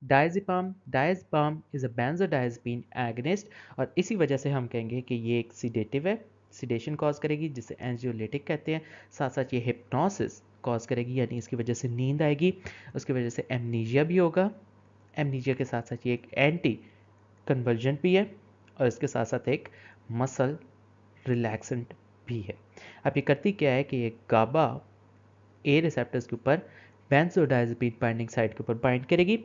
Diazepam is a बेंजोडायज़ेपिन agonist, और इसी वजह से हम कहेंगे कि ये एक सिडेटिव है, सिडेशन कॉज करेगी जिसे एंजियोलिटिक कहते हैं। साथ साथ ये हिप्नोसिस कॉज करेगी, यानी इसकी वजह से नींद आएगी, उसकी वजह से एमनीजिया भी होगा। एमनीजिया के साथ साथ ये एक एंटी कन्वर्जेंट भी है, और इसके साथ साथ एक मसल रिलैक्सेंट भी है। अब ये करती क्या है कि ये गाबा ए रिसेप्टर्स के ऊपर बेंजोडाइज़ेपिन बाइंडिंग साइट के ऊपर बाइंड करेगी,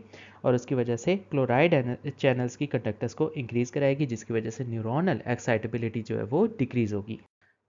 और उसकी वजह से क्लोराइड चैनल्स की कंडक्टेंस को इंक्रीज कराएगी, जिसकी वजह से न्यूरोनल एक्साइटेबिलिटी जो है वो डिक्रीज होगी।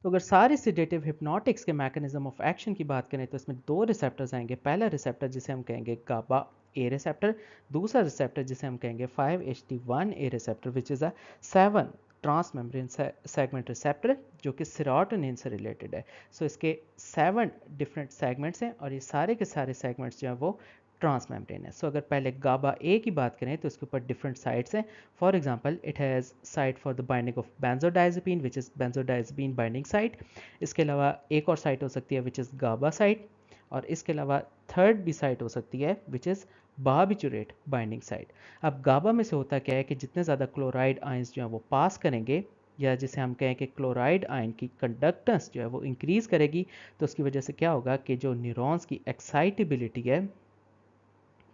तो अगर सारे सिडेटिव हिप्नोटिक्स के मैकेनिज्म ऑफ एक्शन की बात करें तो इसमें दो रिसेप्टर्स आएंगे। पहला रिसेप्टर जिसे हम कहेंगे गाबा ए रिसेप्टर, दूसरा रिसेप्टर जिसे हम कहेंगे 5-HT1 A receptor which is a 7 transmembrane segment receptor, जो कि सेरोटोनिन से रिलेटेड है। सो इसके 7 डिफरेंट सेगमेंट्स हैं, और ये सारे के सारे सेगमेंट्स जो हैं वो ट्रांस मेम्ब्रेन है। सो अगर पहले गाबा ए की बात करें तो इसके ऊपर डिफरेंट साइट्स हैं। For example it has site for the binding of बेंजोडाइज़ेपिन which is बेंजोडाइज़ेपिन binding site. इसके अलावा एक और साइट हो सकती है विच इज़ गाबा साइट, और इसके अलावा थर्ड भी साइट हो सकती है which is barbiturate binding site. अब गाबा में से होता क्या है कि जितने ज़्यादा क्लोराइड आयंस जो है वो पास करेंगे, या जिसे हम कहें कि क्लोराइड आयन की कंडक्टेंस जो है वो इंक्रीज़ करेगी, तो उसकी वजह से क्या होगा कि जो न्यूरॉन्स की एक्साइटेबिलिटी है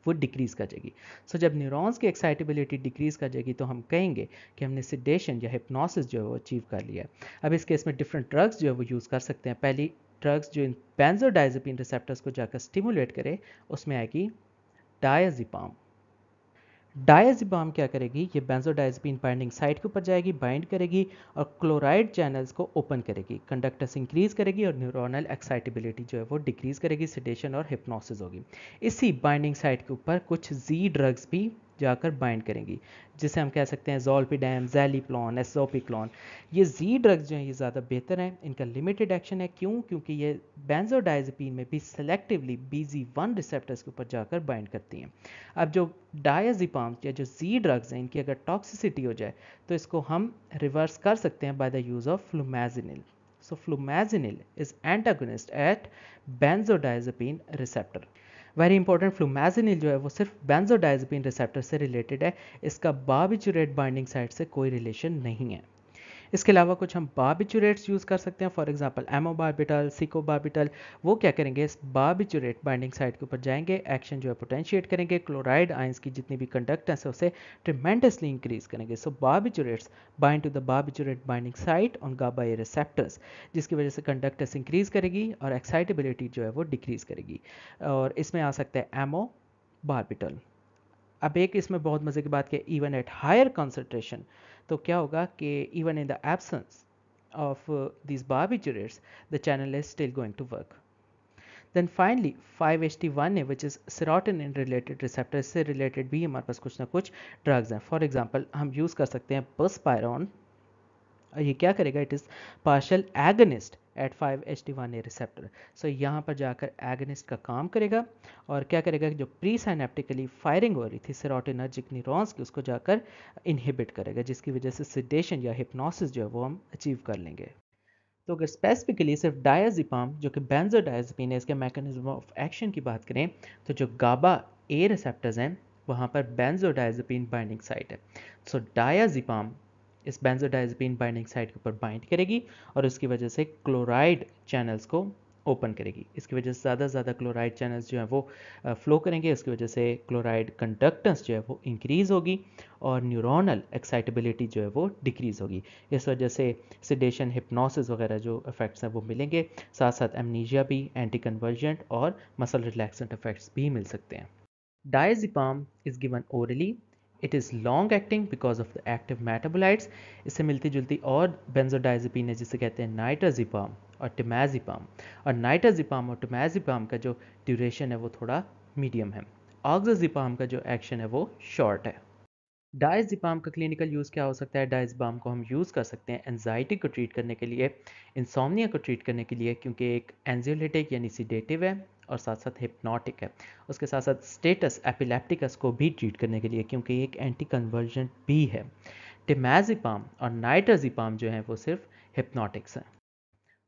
वो डिक्रीज़ कर जाएगी। सो जब न्यूरॉन्स की एक्साइटेबिलिटी डिक्रीज़ कर जाएगी तो हम कहेंगे कि हमने सिडेशन या हिप्नोसिस जो है वो अचीव कर लिया है। अब इस केस में डिफरेंट ड्रग्स जो है वो यूज़ कर सकते हैं। पहली ड्रग्स जो इन बेंजोडाइज़ेपिन रिसेप्टर्स को जाकर स्टिमुलेट करे उसमें आएगी डायज़ेपाम। डायज़ेपाम क्या करेगी, ये बेंजोडाइज़ेपिन बाइंडिंग साइट के ऊपर जाएगी, बाइंड करेगी और क्लोराइड चैनल्स को ओपन करेगी, कंडक्टेंस इंक्रीज करेगी और न्यूरोनल एक्साइटेबिलिटी जो है वो डिक्रीज करेगी, सिडेशन और हिप्नोसिस होगी। इसी बाइंडिंग साइट के ऊपर कुछ जी ड्रग्स भी जाकर बाइंड करेंगी, जिसे हम कह सकते हैं ज़ोलपीडेम, ज़ैलिप्लॉन, एसोपिक्लॉन। ये जी ड्रग्स जो हैं ये ज़्यादा बेहतर हैं, इनका लिमिटेड एक्शन है। क्यों? क्योंकि ये बेंजोडाइज़ेपिन में भी सेलेक्टिवली BZ1 रिसेप्टर्स के ऊपर जाकर बाइंड करती हैं। अब जो डायज़ेपाम या जो जी ड्रग्स हैं, इनकी अगर टॉक्सिसिटी हो जाए तो इसको हम रिवर्स कर सकते हैं by the use of flumazenil. So flumazenil is antagonist at benzodiazepine receptor. Very important, flumazenil जो है वो सिर्फ बेंजोडाइज़ेपिन रिसेप्टर से रिलेटेड है, इसका बार्बिचुरेट बाइंडिंग साइट से कोई रिलेशन नहीं है। इसके अलावा कुछ हम बार्बिचुरेट्स यूज़ कर सकते हैं, फॉर एग्जांपल एमोबार्बिटल, सिकोबार्बिटल। वो क्या करेंगे, इस बार्बिचुरेट बाइंडिंग साइट के ऊपर जाएंगे, एक्शन जो है पोटेंशिएट करेंगे, क्लोराइड आयंस की जितनी भी कंडक्टेंस है उसे ट्रिमेंडसली इंक्रीज करेंगे। So barbiturates bind to the barbiturate binding site on GABA A receptors, जिसकी वजह से कंडक्टेंस इंक्रीज करेगी और एक्साइटेबिलिटी जो है वो डिक्रीज करेगी। और इसमें आ सकता है एमो बार्बिटल। अब एक इसमें बहुत मज़े की बात कि इवन एट हायर कंसंट्रेशन, तो क्या होगा कि even in the absence of these barbiturates, the channel is still going to work. Then finally 5-HT1A which is serotonin related receptor से related भी हमारे पास कुछ ना कुछ ड्रग्स हैं। फॉर एग्जांपल हम यूज़ कर सकते हैं बसपायरॉन, और ये क्या करेगा, it is partial agonist at 5-HT1A receptor. So यहाँ पर जाकर एगनिस्ट का काम करेगा और क्या करेगा, जो प्री साइनेप्टिकली फायरिंग हो रही थी सेरोटोनर्जिक न्यूरॉन्स की, उसको जाकर इनहिबिट करेगा, जिसकी वजह से सिडेशन या हिप्नोसिस जो है वो हम अचीव कर लेंगे। तो अगर स्पेसिफिकली सिर्फ डायज़ेपाम जो कि बेंजोडायज़ेपिन है इसके मैकेनिज्म ऑफ एक्शन की बात करें, तो जो गाबा ए रिसेप्टर्स हैं वहाँ पर बेंजोडायज़ेपिन बाइंडिंग साइट है। सो डायज़ेपाम इस बेंजोडायज़ेपिन बाइंडिंग साइट के ऊपर बाइंड करेगी और उसकी वजह से क्लोराइड चैनल्स को ओपन करेगी। इसकी वजह से ज़्यादा से ज़्यादा क्लोराइड चैनल्स जो हैं वो फ्लो करेंगे, उसकी वजह से क्लोराइड कंडक्टेंस जो है वो इंक्रीज़ होगी और न्यूरोनल एक्साइटेबिलिटी जो है वो डिक्रीज़ होगी। इस वजह से सिडेशन, हिप्नोसिस वगैरह जो इफ़ेक्ट्स हैं वो मिलेंगे, साथ साथ एमनीजिया भी, एंटी कन्वर्जेंट और मसल रिलैक्सेंट इफ़ेक्ट्स भी मिल सकते हैं। Diazepam is given orally. It is long acting because of the active metabolites. इससे मिलती जुलती और बेंजोडायज़ेपिन है जिसे कहते हैं नाइट्राज़ेपाम और टिमाज़ेपाम। और नाइट्राज़ेपाम और टिमाज़ेपाम का जो ड्यूरेशन है वो थोड़ा मीडियम है। ऑक्साज़ेपाम का जो एक्शन है वो शॉर्ट है। डायज़ेपाम का क्लिनिकल यूज़ क्या हो सकता है? डायज़ेपाम को हम यूज़ कर सकते हैं एंजाइटी को ट्रीट करने के लिए, इंसोम्निया को ट्रीट करने के लिए, क्योंकि एक एंजियोलिटिक यानी सिडेटिव है और साथ साथ हिप्नोटिक है। उसके साथ साथ स्टेटस एपिलेप्टिकस को भी ट्रीट करने के लिए, क्योंकि एक एंटी कन्वर्जेंट भी है। टिमाज़ेपाम और नाइट्राज़ेपाम जो हैं वो सिर्फ हिप्नोटिक्स हैं।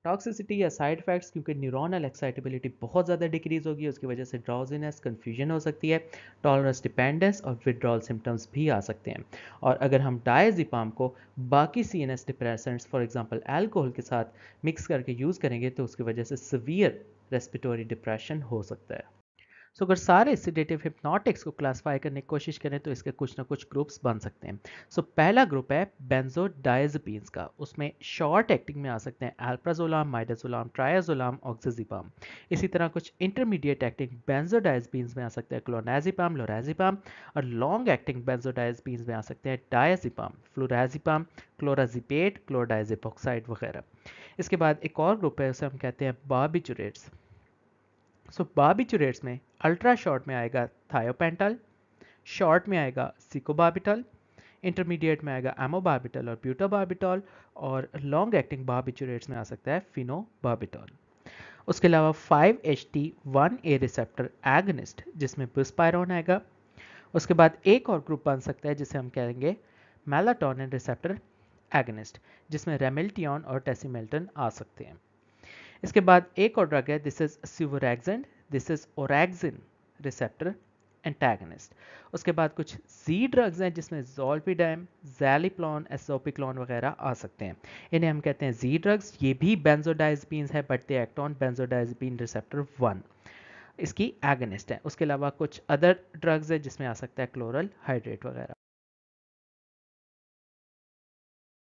टॉक्सिसिटी या साइड इफेक्ट्स, क्योंकि न्यूरोनल एक्साइटेबिलिटी बहुत ज़्यादा डिक्रीज होगी, उसकी वजह से ड्राउजीनेस, कन्फ्यूजन हो सकती है, टॉलरेंस डिपेंडेंस और विड्रॉल सिम्टम्स भी आ सकते हैं। और अगर हम डायज़ेपाम को बाकी CNS depressants for example alcohol के साथ मिक्स करके यूज़ करेंगे तो उसकी वजह से सीवियर रेस्पिरेटरी डिप्रेशन हो सकता है। सो अगर सारे सिडेटिव हिप्नोटिक्स को क्लासिफाई करने की कोशिश करें तो इसके कुछ ना कुछ ग्रुप्स बन सकते हैं। सो पहला ग्रुप है बेंजोडायजेपिन्स का। उसमें शॉर्ट एक्टिंग में आ सकते हैं अल्प्राजोलाम, माइडाजोलाम, ट्रायाजोलाम, ऑक्सीजिपाम। इसी तरह कुछ इंटरमीडिएट एक्टिंग बेंजोडायजेपिन्स में आ सकते हैं क्लोनाजिपाम, लोराजिपाम। और लॉन्ग एक्टिंग बेंजोडायजेपिन्स में आ सकते हैं डायजिपाम, फ्लोराजिपाम, क्लोराजिपेट, क्लोरडाइजेपोक्साइड वगैरह। इसके बाद एक और ग्रुप है, उसे हम कहते हैं बार्बिचुरेट्स। सो बार्बिचुरेट्स में अल्ट्रा शॉर्ट में आएगा थायोपेंटल, शॉर्ट में आएगा सिकोबार्बिटल, इंटरमीडिएट में आएगा एमोबार्बिटल और ब्यूटाबार्बिटल, और लॉन्ग एक्टिंग बार्बिचुरेट्स में आ सकता है फिनोबार्बिटल। उसके अलावा 5-HT1A रिसेप्टर एगनिस्ट जिसमें बुस्पायरोन आएगा। उसके बाद एक और ग्रुप बन सकता है जिसे हम कहेंगे मेलाटोनिन रिसेप्टर एगनिस्ट, जिसमें रेमिल्टियन और टेसिमेल्टन आ सकते हैं। इसके बाद एक और ड्रग है, this is suvorexant, this is orexin receptor antagonist. उसके बाद कुछ जी ड्रग्स हैं जिसमें ज़ोल्पिडेम, ज़ैलिप्लॉन, एसोपिक्लॉन वगैरह आ सकते हैं। इन्हें हम कहते हैं जी ड्रग्स। ये भी बेंजोडाइज़ेपिन्स है but they act on बेंजोडाइज़ेपिन receptor 1, इसकी एगनिस्ट है। उसके अलावा कुछ अदर ड्रग्स है जिसमें आ सकता है क्लोरल हाइड्रेट वगैरह।